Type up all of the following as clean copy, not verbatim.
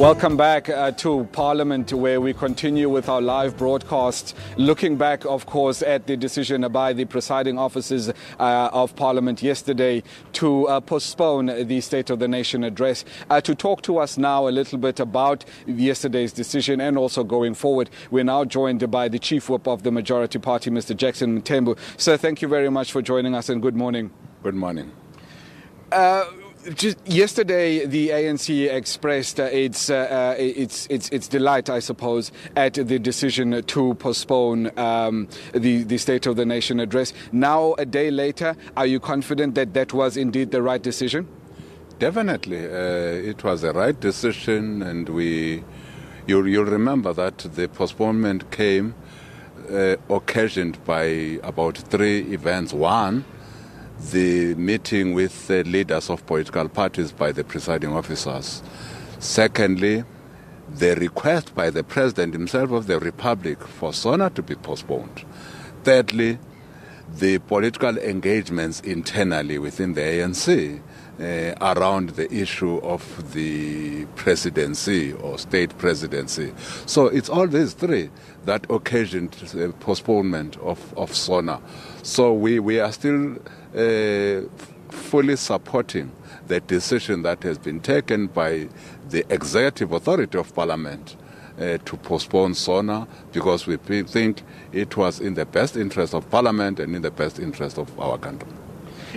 Welcome back to Parliament, where we continue with our live broadcast, looking back, of course, at the decision by the presiding officers of Parliament yesterday to postpone the State of the Nation address. To talk to us now a little bit about yesterday's decision and also going forward, we're now joined by the Chief Whip of the Majority Party, Mr. Jackson Mthembu. Sir, thank you very much for joining us and good morning. Good morning. Just yesterday, the ANC expressed its delight, I suppose, at the decision to postpone the State of the Nation address. Now, a day later, are you confident that that was indeed the right decision? Definitely, it was the right decision, and you'll remember that the postponement came occasioned by about three events. One, the meeting with the leaders of political parties by the presiding officers. Secondly, the request by the President himself of the Republic for SONA to be postponed. Thirdly, the political engagements internally within the ANC around the issue of the presidency or state presidency. So it's all these three that occasioned the postponement of SONA. So we are still fully supporting the decision that has been taken by the executive authority of Parliament to postpone SONA, because we think it was in the best interest of Parliament and in the best interest of our country.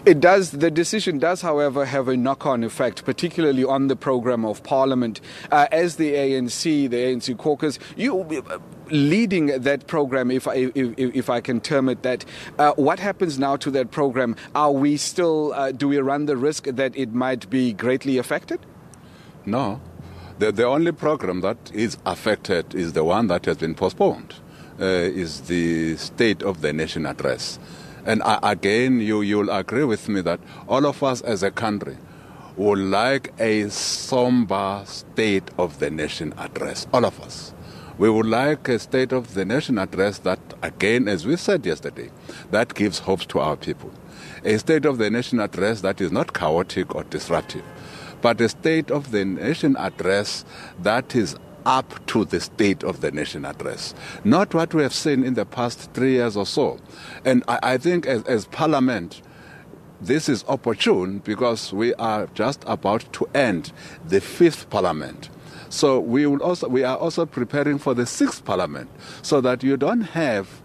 The decision does, however, have a knock-on effect, particularly on the program of Parliament. As the ANC caucus, you leading that program, if I can term it that, what happens now to that program? Are we still, do we run the risk that it might be greatly affected? No. The only program that is affected is the one that has been postponed, is the State of the Nation address. And again, you'll agree with me that all of us as a country would like a somber State of the Nation address. All of us. We would like a State of the Nation address that, again, as we said yesterday, that gives hopes to our people. A State of the Nation address that is not chaotic or disruptive, but a State of the Nation address that is up to the State of the Nation address. Not what we have seen in the past 3 years or so. And I think as Parliament, this is opportune because we are just about to end the 5th Parliament. So we are also preparing for the 6th Parliament, so that you don't have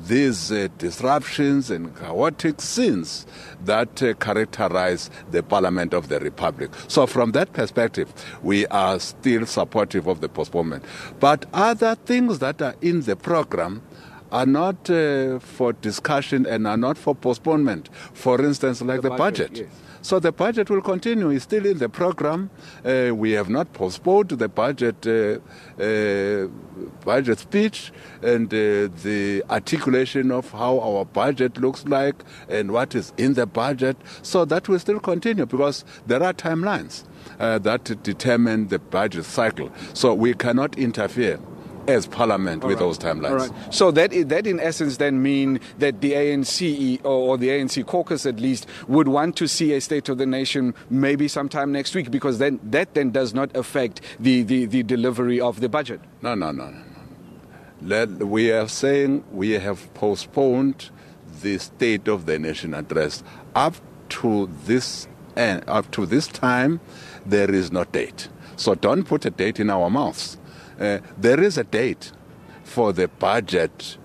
these disruptions and chaotic scenes that characterize the Parliament of the Republic. So from that perspective, we are still supportive of the postponement. But other things that are in the program are not for discussion and are not for postponement. For instance, like the budget. Yes. So the budget will continue. It's still in the program. We have not postponed the budget speech and the articulation of how our budget looks like and what is in the budget. So that will still continue because there are timelines that determine the budget cycle. So we cannot interfere as Parliament with those timelines. All right. So that in essence then mean that the ANC or the ANC caucus at least would want to see a State of the Nation maybe sometime next week, because then that does not affect the delivery of the budget. No. We are saying we have postponed the State of the Nation address up to this time. There is no date. So don't put a date in our mouths. There is a date for the budget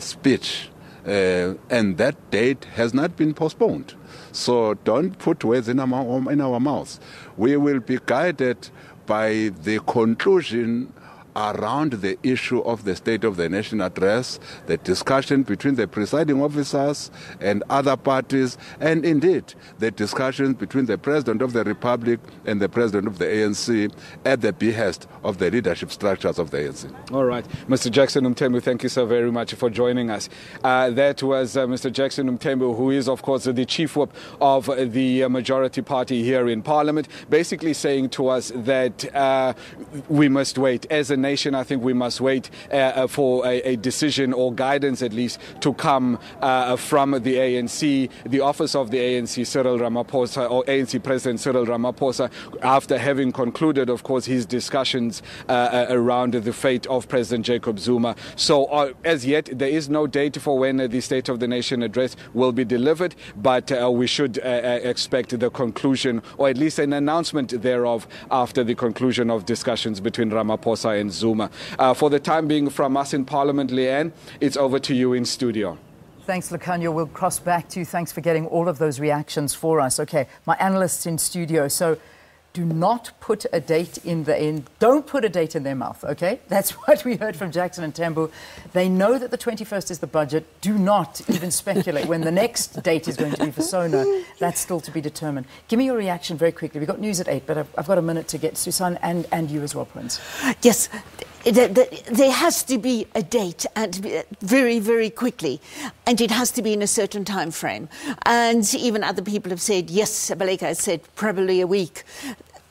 speech, and that date has not been postponed. So don't put words in our mouths. We will be guided by the conclusion around the issue of the State of the Nation address, the discussion between the presiding officers and other parties, and indeed the discussions between the President of the Republic and the President of the ANC at the behest of the leadership structures of the ANC. All right. Mr. Jackson Mthembu, thank you so very much for joining us. That was Mr. Jackson Mthembu, who is, of course, the Chief Whip of the Majority Party here in Parliament, basically saying to us that we must wait as a nation, I think we must wait for a decision or guidance at least to come from the ANC, the office of the ANC, Cyril Ramaphosa, or ANC President Cyril Ramaphosa, after having concluded, of course, his discussions around the fate of President Jacob Zuma. So as yet, there is no date for when the State of the Nation address will be delivered, but we should expect the conclusion, or at least an announcement thereof, after the conclusion of discussions between Ramaphosa and Zuma. For the time being, from us in Parliament, Leanne, it's over to you in studio. Thanks, Lukhanyo. We'll cross back to you. Thanks for getting all of those reactions for us. Okay, my analysts in studio. So do not put a date don't put a date in their mouth, okay? That's what we heard from Jackson Mthembu. They know that the 21st is the budget. Do not even speculate when the next date is going to be for SONA. That's still to be determined. Give me your reaction very quickly. We've got news at 8, but I've got a minute to get Susan and you as well, Prince. Yes. There has to be a date, and very, very quickly, and it has to be in a certain time frame. And even other people have said, yes, Baleka has said probably a week.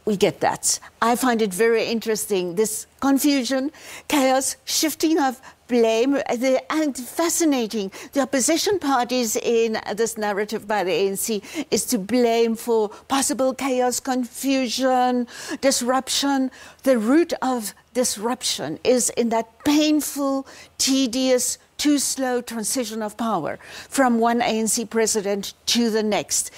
We get that. I find it very interesting, this confusion, chaos, shifting of blame, and fascinating. The opposition parties in this narrative by the ANC is to blame for possible chaos, confusion, disruption. The root of disruption is in that painful, tedious, too slow transition of power from one ANC president to the next.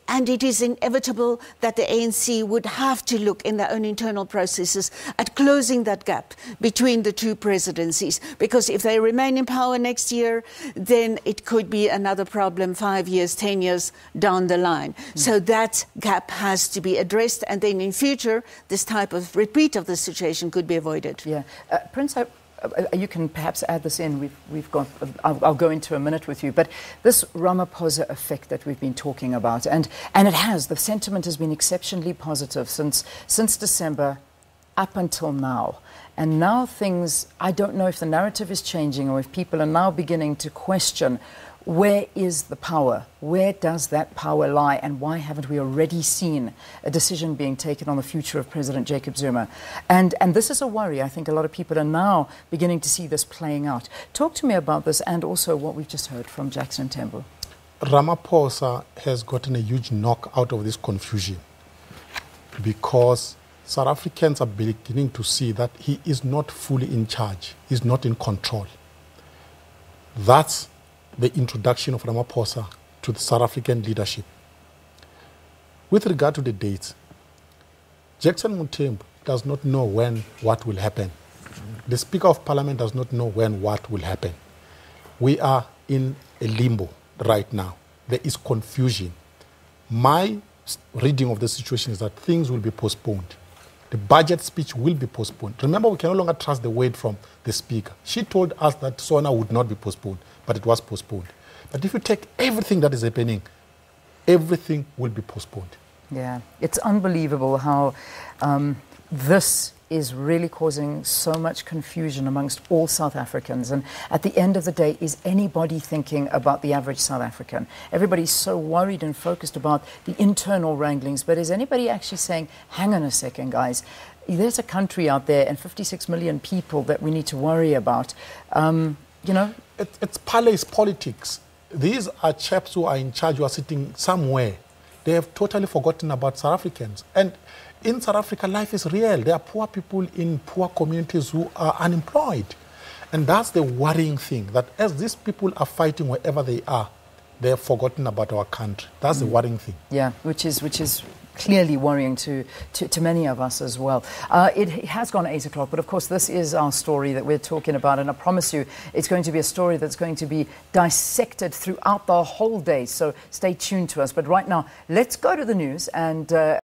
And it is inevitable that the ANC would have to look in their own internal processes at closing that gap between the two presidencies. Because if they remain in power next year, then it could be another problem 5 years, 10 years down the line. So that gap has to be addressed, and then in future, this type of repeat of the situation could be avoided. Yeah. Prince, you can perhaps add this in. We've got. I'll go into a minute with you. But this Ramaphosa effect that we've been talking about, and it has, the sentiment has been exceptionally positive since December up until now. And now things, I don't know if the narrative is changing or if people are now beginning to question, where is the power? Where does that power lie? And why haven't we already seen a decision being taken on the future of President Jacob Zuma? And this is a worry. I think a lot of people are now beginning to see this playing out. Talk to me about this, and also what we've just heard from Jackson Mthembu. Ramaphosa has gotten a huge knock out of this confusion, because South Africans are beginning to see that he is not fully in charge. He's not in control. That's the introduction of Ramaphosa to the South African leadership. With regard to the dates, Jackson Mthembu does not know when what will happen. The Speaker of Parliament does not know when what will happen. We are in a limbo right now. There is confusion. My reading of the situation is that things will be postponed. The budget speech will be postponed. Remember, we can no longer trust the word from the Speaker. She told us that SONA would not be postponed, but it was postponed. But if you take everything that is happening, everything will be postponed. Yeah, it's unbelievable how this is really causing so much confusion amongst all South Africans. And at the end of the day, is anybody thinking about the average South African? Everybody's so worried and focused about the internal wranglings, but is anybody actually saying, hang on a second, guys, there's a country out there and 56 million people that we need to worry about? You know? It's palace politics. These are chaps who are in charge, who are sitting somewhere. They have totally forgotten about South Africans. And in South Africa, life is real. There are poor people in poor communities who are unemployed. And that's the worrying thing, that as these people are fighting wherever they are, they have forgotten about our country. That's the worrying thing. Yeah, which is clearly worrying to many of us as well. It has gone 8 o'clock, but of course this is our story that we're talking about, and I promise you it's going to be a story that's going to be dissected throughout the whole day, so stay tuned to us. But right now, let's go to the news and